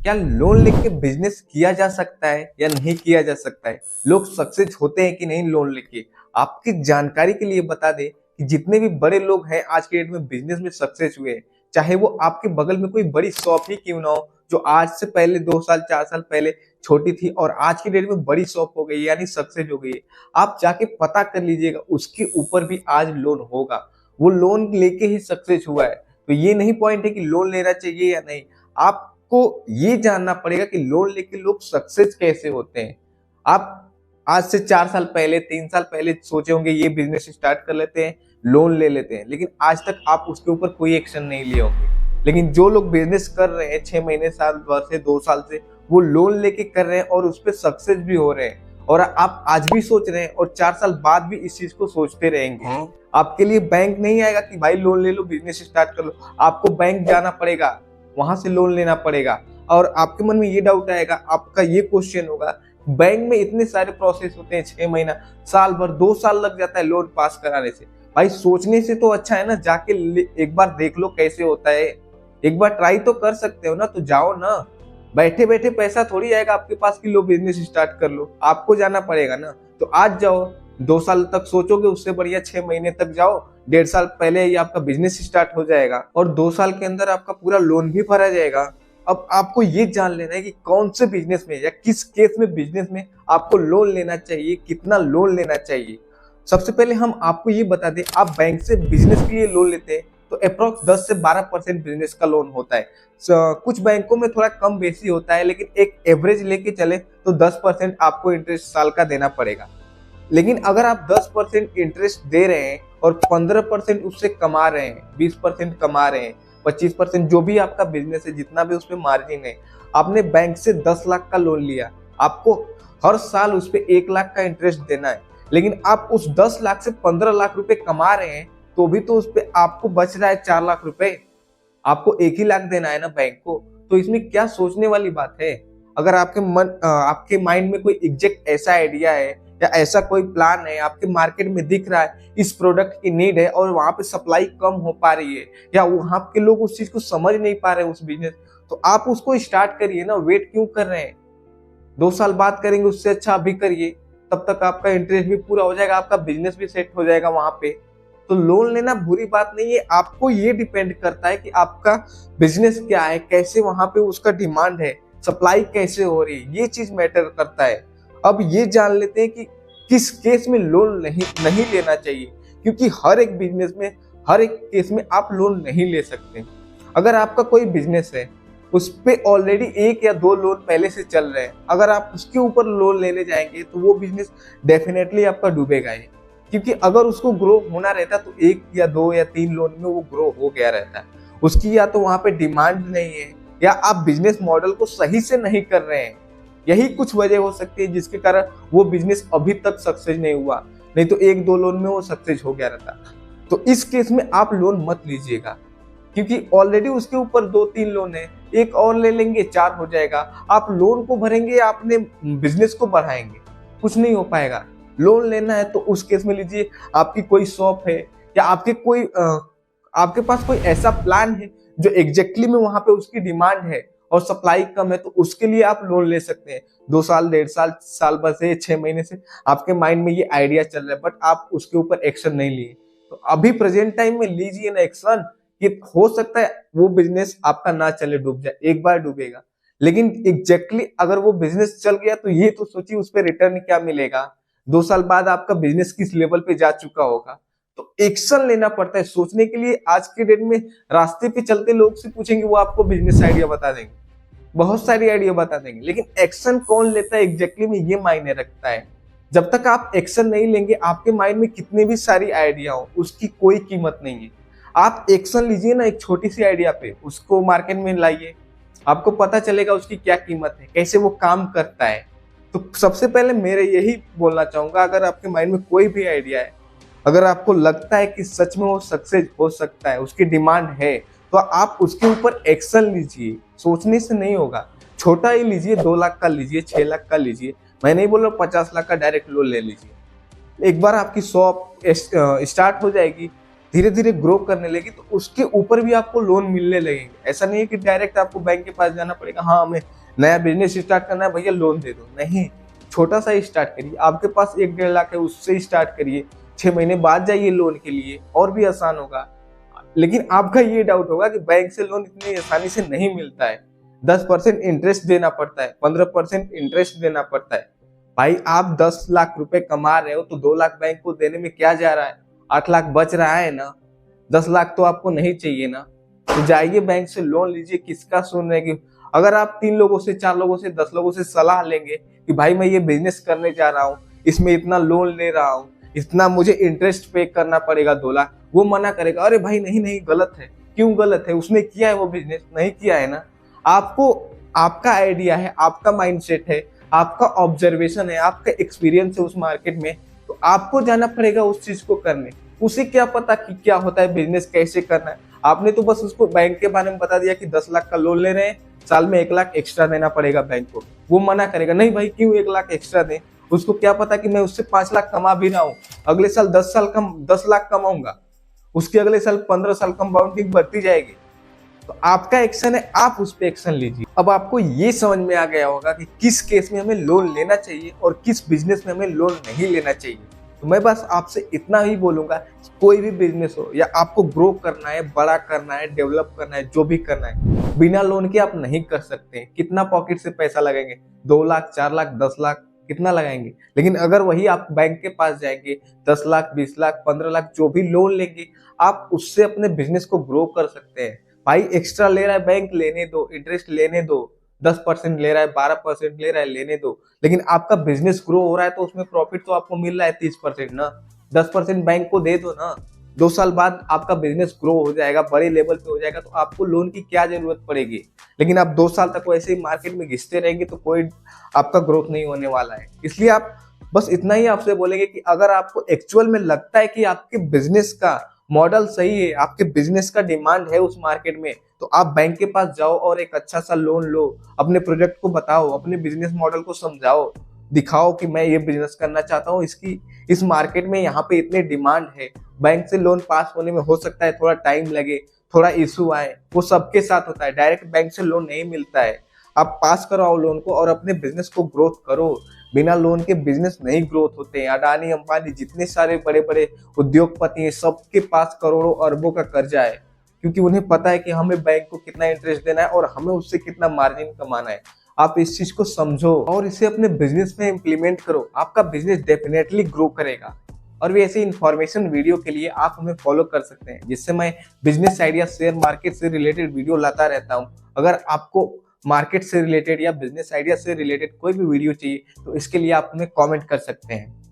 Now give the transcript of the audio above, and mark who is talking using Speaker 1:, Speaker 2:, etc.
Speaker 1: क्या लोन लेके बिजनेस किया जा सकता है या नहीं किया जा सकता है? लोग सक्सेस होते हैं कि नहीं लोन लेके? आपकी जानकारी के लिए बता दें कि जितने भी बड़े लोग हैं आज के डेट में बिजनेस में सक्सेस हुए हैं, चाहे वो आपके बगल में कोई बड़ी शॉप ही क्यों ना हो, जो आज से पहले 2 साल 4 साल पहले छोटी थी और आज की डेट में बड़ी शॉप हो गई यानी सक्सेस हो गई है। आप जाके पता कर लीजिएगा, उसके ऊपर भी आज लोन होगा। वो लोन लेके ही सक्सेस हुआ है। तो ये नहीं पॉइंट है कि लोन लेना चाहिए या नहीं। आपको ये जानना पड़ेगा कि लोन लेके लोग सक्सेस कैसे होते हैं। आप आज से 4 साल पहले 3 साल पहले सोचे होंगे ये बिजनेस स्टार्ट कर लेते हैं, लोन ले लेते हैं, लेकिन आज तक आप उसके ऊपर कोई एक्शन नहीं लिए होंगे। लेकिन जो लोग बिजनेस कर रहे हैं 6 महीने, साल भर से, 2 साल से, वो लोन लेके कर रहे हैं और उस पर सक्सेस भी हो रहे हैं। और आप आज भी सोच रहे हैं और 4 साल बाद भी इस चीज को सोचते रहेंगे। आपके लिए बैंक नहीं आएगा कि भाई लोन ले लो बिजनेस स्टार्ट कर लो। आपको बैंक जाना पड़ेगा, वहां से लोन लेना पड़ेगा। और आपके मन में ये डाउट आएगा, आपका ये क्वेश्चन होगा, बैंक में इतने सारे प्रोसेस होते हैं, 6 महीना, साल भर, 2 साल लग जाता है लोन पास कराने से। भाई सोचने से तो अच्छा है ना, जाके एक बार देख लो कैसे होता है। एक बार ट्राई तो कर सकते हो ना, तो जाओ ना। बैठे बैठे पैसा थोड़ी आएगा आपके पास कि लो बिजनेस स्टार्ट कर लो, आपको जाना पड़ेगा ना। तो आज जाओ, 2 साल तक सोचोगे, उससे बढ़िया 6 महीने तक जाओ, 1.5 साल पहले ही आपका बिजनेस स्टार्ट हो जाएगा और 2 साल के अंदर आपका पूरा लोन भी भरा जाएगा। अब आपको ये जान लेना है कि कौन से बिजनेस में या किस केस में बिजनेस में आपको लोन लेना चाहिए, कितना लोन लेना चाहिए। सबसे पहले हम आपको ये बता दें, आप बैंक से बिजनेस के लिए लोन लेते हैं तो अप्रोक्स 10 से 12% बिजनेस का लोन होता है। कुछ बैंकों में थोड़ा कम बेसी होता है, लेकिन एक एवरेज लेके चले तो 10% आपको इंटरेस्ट साल का देना पड़ेगा। लेकिन अगर आप 10% इंटरेस्ट दे रहे हैं और 15% उससे कमा रहे हैं, 20% कमा रहे हैं, 25% जो भी आपका बिजनेस है, जितना भी उसमें मार्जिन है, आपने बैंक से 10 लाख का लोन लिया, आपको हर साल उस पर 1 लाख का इंटरेस्ट देना है। लेकिन आप उस 10 लाख से 15 लाख रुपए कमा रहे हैं, तो भी तो उस पर आपको बच रहा है 4 लाख रुपए। आपको 1 ही लाख देना है ना बैंक को। तो इसमें क्या सोचने वाली बात है? अगर आपके माइंड में कोई एग्जैक्ट ऐसा आइडिया है या ऐसा कोई प्लान है, आपके मार्केट में दिख रहा है इस प्रोडक्ट की नीड है और वहां पे सप्लाई कम हो पा रही है, या वहां के लोग उस चीज को समझ नहीं पा रहे हैं उस बिजनेस, तो आप उसको स्टार्ट करिए ना। वेट क्यों कर रहे हैं? 2 साल बाद करेंगे, उससे अच्छा अभी करिए। तब तक आपका इंटरेस्ट भी पूरा हो जाएगा, आपका बिजनेस भी सेट हो जाएगा वहां पे। तो लोन लेना बुरी बात नहीं है। आपको ये डिपेंड करता है कि आपका बिजनेस क्या है, कैसे वहां पे उसका डिमांड है, सप्लाई कैसे हो रही है, ये चीज मैटर करता है। अब ये जान लेते हैं कि किस केस में लोन नहीं नहीं लेना चाहिए, क्योंकि हर एक बिजनेस में, हर एक केस में आप लोन नहीं ले सकते। अगर आपका कोई बिजनेस है, उस पे ऑलरेडी 1 या 2 लोन पहले से चल रहे हैं, अगर आप उसके ऊपर लोन लेने जाएंगे तो वो बिजनेस डेफिनेटली आपका डूबेगा ही। क्योंकि अगर उसको ग्रो होना रहता तो 1 या 2 या 3 लोन में वो ग्रो हो गया रहता। उसकी या तो वहां पे डिमांड नहीं है, या आप बिजनेस मॉडल को सही से नहीं कर रहे हैं। यही कुछ वजह हो सकती है जिसके कारण वो बिजनेस अभी तक सक्सेस नहीं हुआ। नहीं तो 1-2 लोन में वो सक्सेस हो गया रहता। तो इस केस में आप लोन मत लीजिएगा, क्योंकि ऑलरेडी उसके ऊपर 2-3 लोन है, एक और ले लेंगे 4 हो जाएगा। आप लोन को भरेंगे या अपने बिजनेस को बढ़ाएंगे? कुछ नहीं हो पाएगा। लोन लेना है तो उस केस में लीजिए, आपकी कोई शॉप है या आपके पास कोई ऐसा प्लान है जो एग्जैक्टली में वहां पे उसकी डिमांड है और सप्लाई कम है, तो उसके लिए आप लोन ले सकते हैं। 2 साल, 1.5 साल, साल भर से, 6 महीने से आपके माइंड में ये आइडिया चल रहा है, बट आप उसके ऊपर एक्शन नहीं लिए। तो अभी प्रेजेंट टाइम में लीजिए ना एक्शन, कि हो सकता है वो बिजनेस आपका ना चले, डूब जाए, एक बार डूबेगा। लेकिन एग्जैक्टली अगर वो बिजनेस चल गया तो ये तो सोचिए उस पर रिटर्न क्या मिलेगा। 2 साल बाद आपका बिजनेस किस लेवल पे जा चुका होगा। तो एक्शन लेना पड़ता है। सोचने के लिए आज के डेट में रास्ते पे चलते लोग से पूछेंगे, वो आपको बिजनेस आइडिया बता देंगे, बहुत सारी आइडिया बता देंगे, लेकिन एक्शन कौन लेता है एग्जैक्टली में ये मायने रखता है। जब तक आप एक्शन नहीं लेंगे, आपके माइंड में कितनी भी सारी आइडिया हो, उसकी कोई कीमत नहीं है। आप एक्शन लीजिए ना एक छोटी सी आइडिया पे, उसको मार्केट में लाइए, आपको पता चलेगा उसकी क्या कीमत है, कैसे वो काम करता है। तो सबसे पहले मेरे यही बोलना चाहूंगा, अगर आपके माइंड में कोई भी आइडिया है, अगर आपको लगता है कि सच में वो सक्सेस हो सकता है, उसकी डिमांड है, तो आप उसके ऊपर एक्शन लीजिए। सोचने से नहीं होगा। छोटा ही लीजिए, 2 लाख का लीजिए, 6 लाख का लीजिए। मैं नहीं बोल रहा 50 लाख का डायरेक्ट लोन ले लीजिए। एक बार आपकी शॉप स्टार्ट हो जाएगी धीरे धीरे ग्रो करने लगी तो उसके ऊपर भी आपको लोन मिलने लगेंगे। ऐसा नहीं है कि डायरेक्ट आपको बैंक के पास जाना पड़ेगा, हाँ हमें नया बिजनेस स्टार्ट करना है भैया लोन दे दो, नहीं। छोटा सा ही स्टार्ट करिए, आपके पास 1-1.5 लाख है उससे ही स्टार्ट करिए, 6 महीने बाद जाइए लोन के लिए, और भी आसान होगा। लेकिन आपका ये डाउट होगा कि बैंक से लोन इतनी आसानी से नहीं मिलता है, 10% इंटरेस्ट देना पड़ता है, 15% इंटरेस्ट देना पड़ता है। भाई आप 10 लाख रुपए कमा रहे हो तो 2 लाख बैंक को देने में क्या जा रहा है, 8 लाख बच रहा है ना, 10 लाख तो आपको नहीं चाहिए ना। तो जाइए बैंक से लोन लीजिए, किसका सुन रहे कि अगर आप 3 लोगों से, 4 लोगों से, 10 लोगों से सलाह लेंगे कि भाई मैं ये बिजनेस करने जा रहा हूँ, इसमें इतना लोन ले रहा हूँ, इतना मुझे इंटरेस्ट पे करना पड़ेगा 2 लाख, वो मना करेगा, अरे भाई नहीं नहीं गलत है। क्यों गलत है? उसने किया है वो बिजनेस? नहीं किया है ना। आपको आपका आइडिया है, आपका माइंडसेट है, आपका ऑब्जर्वेशन है, आपका एक्सपीरियंस है उस मार्केट में, तो आपको जाना पड़ेगा उस चीज को करने। उसे क्या पता कि क्या होता है बिजनेस, कैसे करना है। आपने तो बस उसको बैंक के बारे में बता दिया कि 10 लाख का लोन ले रहे हैं, साल में 1 लाख एक्स्ट्रा देना पड़ेगा बैंक को। वो मना करेगा, नहीं भाई क्यों 1 लाख एक्स्ट्रा दें। उसको क्या पता कि मैं उससे 5 लाख कमा भी रहा हूँ, अगले साल 10 लाख कमाऊंगा, उसके अगले साल 15 साल कंपाउंडिंग बढ़ती जाएगी। तो आपका एक्शन है, आप उस पर एक्शन लीजिए। अब आपको ये समझ में आ गया होगा कि किस केस में हमें लोन लेना चाहिए और किस बिजनेस में हमें लोन नहीं लेना चाहिए। तो मैं बस आपसे इतना ही बोलूंगा, कोई भी बिजनेस हो या आपको ग्रो करना है, बड़ा करना है, डेवलप करना है, जो भी करना है, बिना लोन के आप नहीं कर सकते। कितना पॉकेट से पैसा लगाएंगे? 2 लाख, 4 लाख, 10 लाख, कितना लगाएंगे? लेकिन अगर वही आप बैंक के पास जाएंगे, 10 लाख, 20 लाख, 15 लाख जो भी लोन लेंगे, आप उससे अपने बिजनेस को ग्रो कर सकते हैं। भाई एक्स्ट्रा ले रहा है बैंक, लेने दो, इंटरेस्ट लेने दो, 10% ले रहा है, 12% ले रहा है, लेने दो। लेकिन आपका बिजनेस ग्रो हो रहा है तो उसमें प्रॉफिट तो आपको मिल रहा है 30% ना, 10% बैंक को दे दो ना। 2 साल बाद आपका बिजनेस ग्रो हो जाएगा, बड़े लेवल पे हो जाएगा, तो आपको लोन की क्या जरूरत पड़ेगी। लेकिन आप 2 साल तक वैसे ही मार्केट में घिसते रहेंगे तो कोई आपका ग्रोथ नहीं होने वाला है। इसलिए आप बस इतना ही आपसे बोलेंगे कि अगर आपको एक्चुअल में लगता है कि आपके बिजनेस का मॉडल सही है, आपके बिजनेस का डिमांड है उस मार्केट में, तो आप बैंक के पास जाओ और एक अच्छा सा लोन लो, अपने प्रोजेक्ट को बताओ, अपने बिजनेस मॉडल को समझाओ, दिखाओ कि मैं ये बिजनेस करना चाहता हूँ, इसकी इस मार्केट में यहाँ पे इतने डिमांड है। बैंक से लोन पास होने में हो सकता है थोड़ा टाइम लगे, थोड़ा इशू आए, वो सबके साथ होता है, डायरेक्ट बैंक से लोन नहीं मिलता है। आप पास कराओ लोन को और अपने बिजनेस को ग्रोथ करो। बिना लोन के बिजनेस नहीं ग्रोथ होते हैं। अडानी, अंबानी, जितने सारे बड़े बड़े उद्योगपति हैं, सबके पास करोड़ों अरबों का कर्जा है, क्योंकि उन्हें पता है कि हमें बैंक को कितना इंटरेस्ट देना है और हमें उससे कितना मार्जिन कमाना है। आप इस चीज को समझो और इसे अपने बिजनेस में इम्प्लीमेंट करो, आपका बिजनेस डेफिनेटली ग्रो करेगा। और भी ऐसी इन्फॉर्मेशन वीडियो के लिए आप हमें फॉलो कर सकते हैं, जिससे मैं बिजनेस आइडिया, शेयर मार्केट से रिलेटेड वीडियो लाता रहता हूँ। अगर आपको मार्केट से रिलेटेड या बिजनेस आइडिया से रिलेटेड कोई भी वीडियो चाहिए तो इसके लिए आप हमें कमेंट कर सकते हैं।